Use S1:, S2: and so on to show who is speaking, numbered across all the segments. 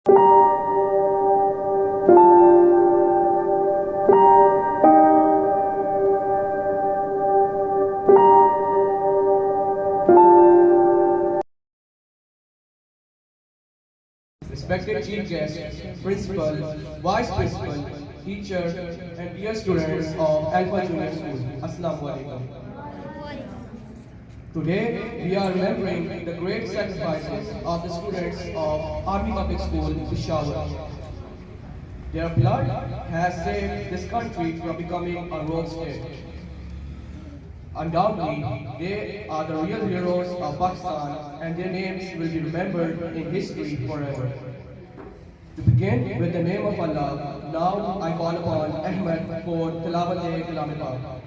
S1: Respected Chief Guest, Principal, Vice Principal, Teacher, and dear students of Alpha Junior School, Assalamu Alaikum. Today, we are remembering the great sacrifices of the students of Army Public School, Peshawar. Their blood has saved this country from becoming a rogue state. Undoubtedly, they are the real heroes of Pakistan, and their names will be remembered in history forever. To begin with the name of Allah, now I call upon Ahmed for Tilawat-e-Kalam Pak.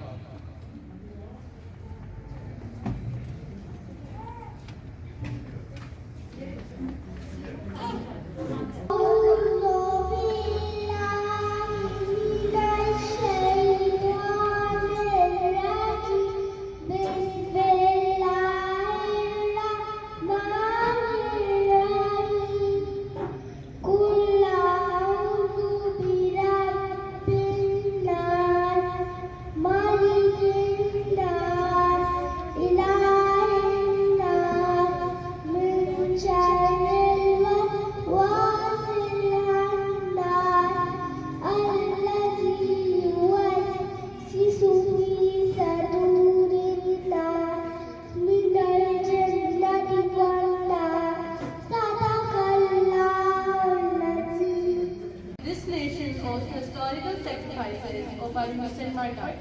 S2: Historical sacrifices of our innocent martyrs,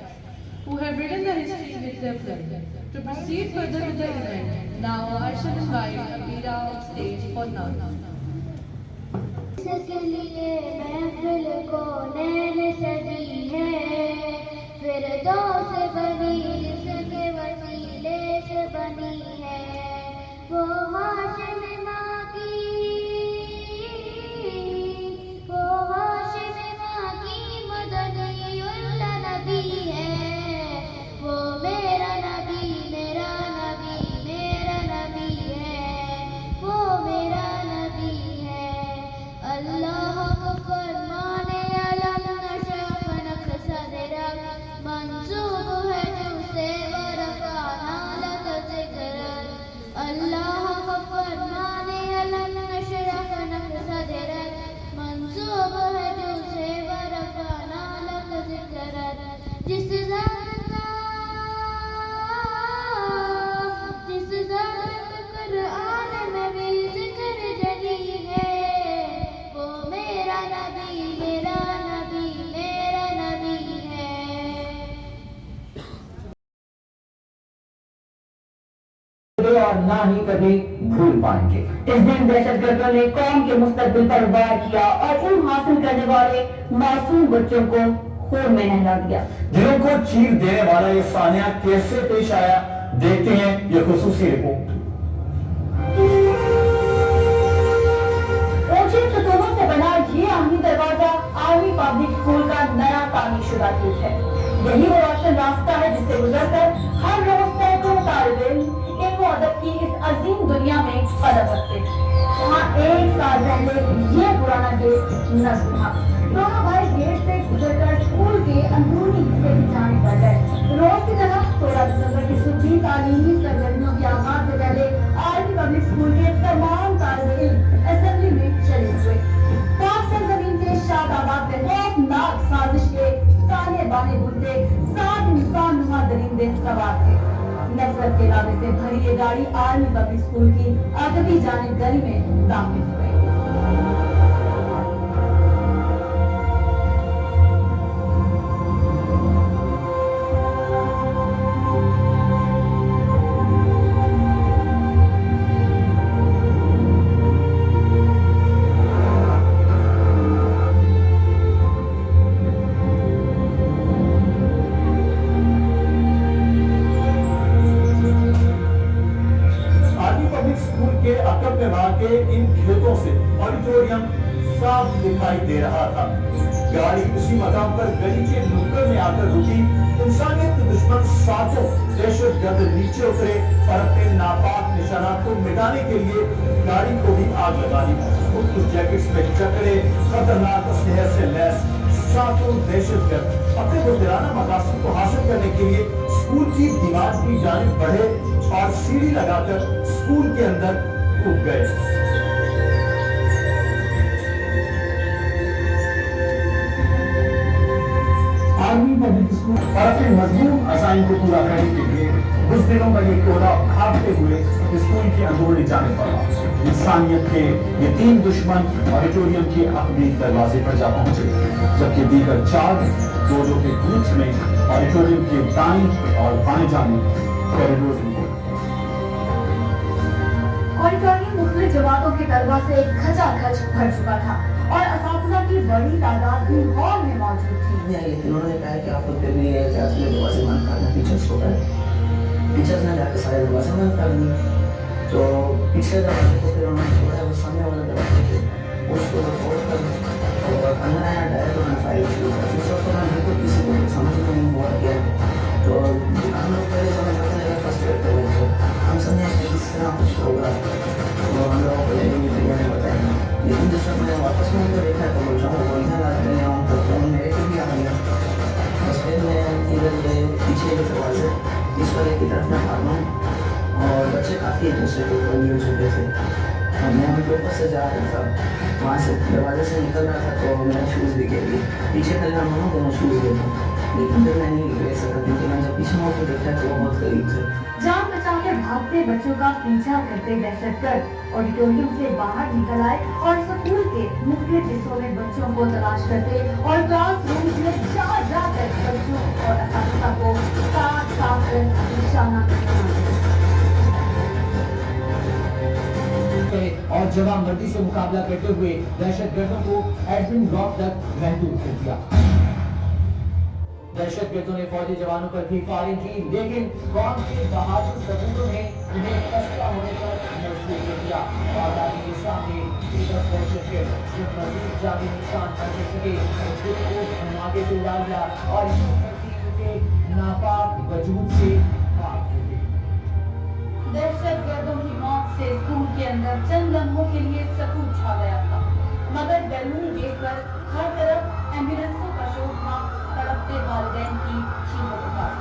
S2: who have written the history with their blood. To proceed further with the event, now I shall invite Amira on stage for now.
S3: इसके लिए महफिल को नैन सजी है, फिर दो से बनी जिसके वसीले से बनी है, वो हाशिम माँ की, वो हाशिम माँ की मदनीउल्लाह नबी है, वो मेरा नबी, मेरा नबी, मेरा नबी है, वो मेरा नबी है। अल्लाह को फरमाने अलम नशरह नक्स सदरक, मंसूब है तुझसे वरफ़अना लक ज़िक्रक। अल्लाह को फरमाने अलम नशरह नक्स सदरक, मंसूब है तुझसे वरफ़अना लक ज़िक्रक। जिस ज़ात कुरान में भी ज़िक्र जली है, वो मेरा नबी, मेरा नबी, मेरा नबी है।
S4: और ना ही कभी भूल पाएंगे। इस दिन दहशतगर्दों ने कौम के मुस्तकबिल पर वार किया और इल्म हासिल करने वाले मासूम बच्चों को खून में नहला दिया।
S5: दिलों को चीर देने वाला ये सानिया कैसे पेश आया, देखते हैं ये खुसूसी रिपोर्ट।
S4: ऊंची सतहों से बना ये आर्मी दरवाजा आर्मी पब्लिक स्कूल का नया तामीर शुदा गेट है। यही वो रोशन रास्ता है जिससे गुजरकर हर रोज सैकड़ों तालिबे इल्म इल्म और अदब की इस अजीम दुनिया में कदम रखते हैं। वहाँ एक साल पहले ये पुराना गेट नस्ब था। दोनों भाई गेट से गुजरकर स्कूल के अंदरूनी हिस्से की जाने पर गए। रोज की तरह 16 दिसंबर की सुबह तालीमी सरगर्मियों के आगाज से पहले आर्मी पब्लिक स्कूल के तमाम तालिबे इल्म असेंबली में चले हुए। पाक सरजमीन के शादाबाद में खौफनाक साजिश के ताने बाने बुनते 7 इंसान नुमा दरिंदे सवार थे। नफरत के लावे से भरी ये गाड़ी आर्मी पब्लिक स्कूल की आगती जानिब गली में दाखिल हुई।
S5: के अकब में वाक़े इन खेतों से ऑडिटोरियम साफ दिखाई दे रहा था। गाड़ी उसी मकाम पर गलीचे नुक्कड़ में आकर रुकी। इंसानियत के दुश्मन साथों दहशतगर्द नीचे उतरे और अपने नापाक निशानात को मिटाने के लिए गाड़ी को भी आग लगा दी। बुलटूथ जैकेट्स में चकरे, खतरनाक असलहे से लैस सातों दहशतगर्द अपने बुजदिलाना मकासद को हासिल करने के लिए स्कूल की दीवार की जानिब बढ़े और सीढ़ी लगाकर स्कूल के अंदर कूद गए। आर्मी पब्लिक स्कूल और अपने मजबूत असाइन को पूरा करने के लिए कुछ दिनों में ये कोना भागते हुए स्कूल की अंदरूनी जाने पड़ा। इंसानियत के ये 3 दुश्मन ऑडिटोरियम के आखिरी दरवाजे पर जा पहुंचे, जबकि दीगर 4 डोजों के ग्रुप्स में ऑडिटोरियम के दाईं और बाएं जाने कॉरिडोर में थे।
S4: ऑडिटोरियम मुख्तलिफ जमातों के तलबा से खचाखच भर चुका था और असातिज़ा की बड़ी तादाद भी हॉल में मौजूद थी।
S6: उन्होंने कहा कि आप लोग फिर भी क्लास में दरवाजे बंद करना टीचर्स को करें। टीचर्स ने जाकर सारे दरवाजे बंद कर दिए, तो पिछले दरवाजे को फिर उन्होंने छोड़ा, वो सामने वाला दरवाजे थे उसको तोड़ कर और अंदर आया डायरेक्ट उन्होंने फायर शुरू कर दी। उस वक्त मैं बिल्कुल किसी को समझ नहीं हुआ क्या, तो हम लोग पहले समय पता लगा फर्स्ट ईयर पे थे, हम समझे किस तरह कुछ होगा, तो हम लोगों को लेने की तैयारी बताया। लेकिन जिस समय मैंने वापस में उनको देखा तो बोल रहा हूँ ओरिजिनल आदमी आऊँ तो फोन मेरे को भी आ गया। बस फिर मैं इधर ये पीछे के दरवाजे इस वाले की तरफ में भागा और बच्चे काफ़ी एक दूसरे को फोन मिल चुके थे और मैं उनके ऊपर से जा रहा था, वहाँ से दरवाजे से निकल रहा था तो मेरा शूज़ दिखे गए पीछे खड़े हम लोगों दोनों शूज़ देखा, लेकिन फिर मैं नहीं ले सका क्योंकि मैं जब पीछे मुड़ के देखा तो वो बहुत करीब थे।
S4: जान बचा के भागते बच्चों का पीछा करते दहशतगर्द ऑडिटोरियम से बाहर निकल आए और स्कूल के मुख्तलिफ हिस्सों में बच्चों को तलाश करते और क्लासरूम में जा कर बच्चों और असातिज़ा को काट कर निशाना
S7: और जवाबमर्दी से मुकाबला करते हुए दहशतगर्दों को एडमिन ब्लॉक तक महदूद कर दिया। दहशतगर्दों ने फौजी जवानों पर भी फायरिंग की, लेकिन कौम के बहादुर सपूतों ने उन्हें तस्करा होने पर मजबूर कर दिया और आगे के सामने दहशतगर्द सिर्फ मजीद जानी निशान कर सके, खुद को धमाके से उड़ा दिया और यूं करती उनके नापाक वजूद से भाग गए।
S4: दहशतगर्दों की मौत से स्कूल के अंदर चंद लम्हों के लिए सकून छा गया था, मगर बैलून गेट पर हर तरफ एम्बुलेंसों का शोर था, तड़पते वालिदैन की चीखों पुकार।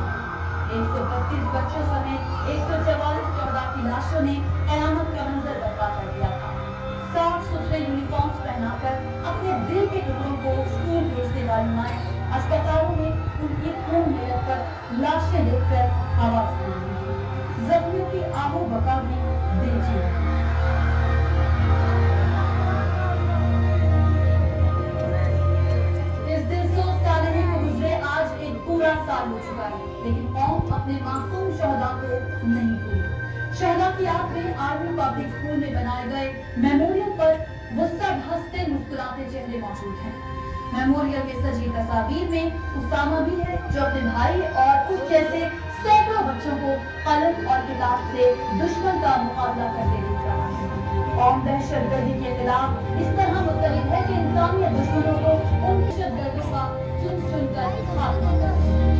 S4: 132 बच्चों समेत 144 शहदा की लाशों ने कयामत का मंजर बर्पा कर दिया था। साफ सुथरे यूनिफॉर्म्स पहनाकर अपने दिल के टुकड़ों को स्कूल भेजने वाली माएं अस्पतालों में उनकी खून में लपट लाशें देखकर आवाज दे रही थी। जख्मियों की आहो बका भी दिल चीर। इस दिन 100 साल को गुजरे आज एक पूरा साल हो चुका है, लेकिन कौम अपने मासूम शहदा को नहीं भूली। शहदा की याद में आर्मी पब्लिक स्कूल में बनाए गए मेमोरियल पर वो सब हंसते मुस्कुराते चेहरे मौजूद हैं। मेमोरियल में सजी तस्वीर में उसामा भी है, जो अपने भाई और उस जैसे सैकड़ों बच्चों को कलम और किताब से दुश्मन का मुकाबला करते देख रहा है। कौम दहशतगर्दी के खिलाफ इस तरह मुस्तैद है कि इंसानियत दुश्मनों को उन दहशतगर्दों का चुन चुन कर खात्मा करती है।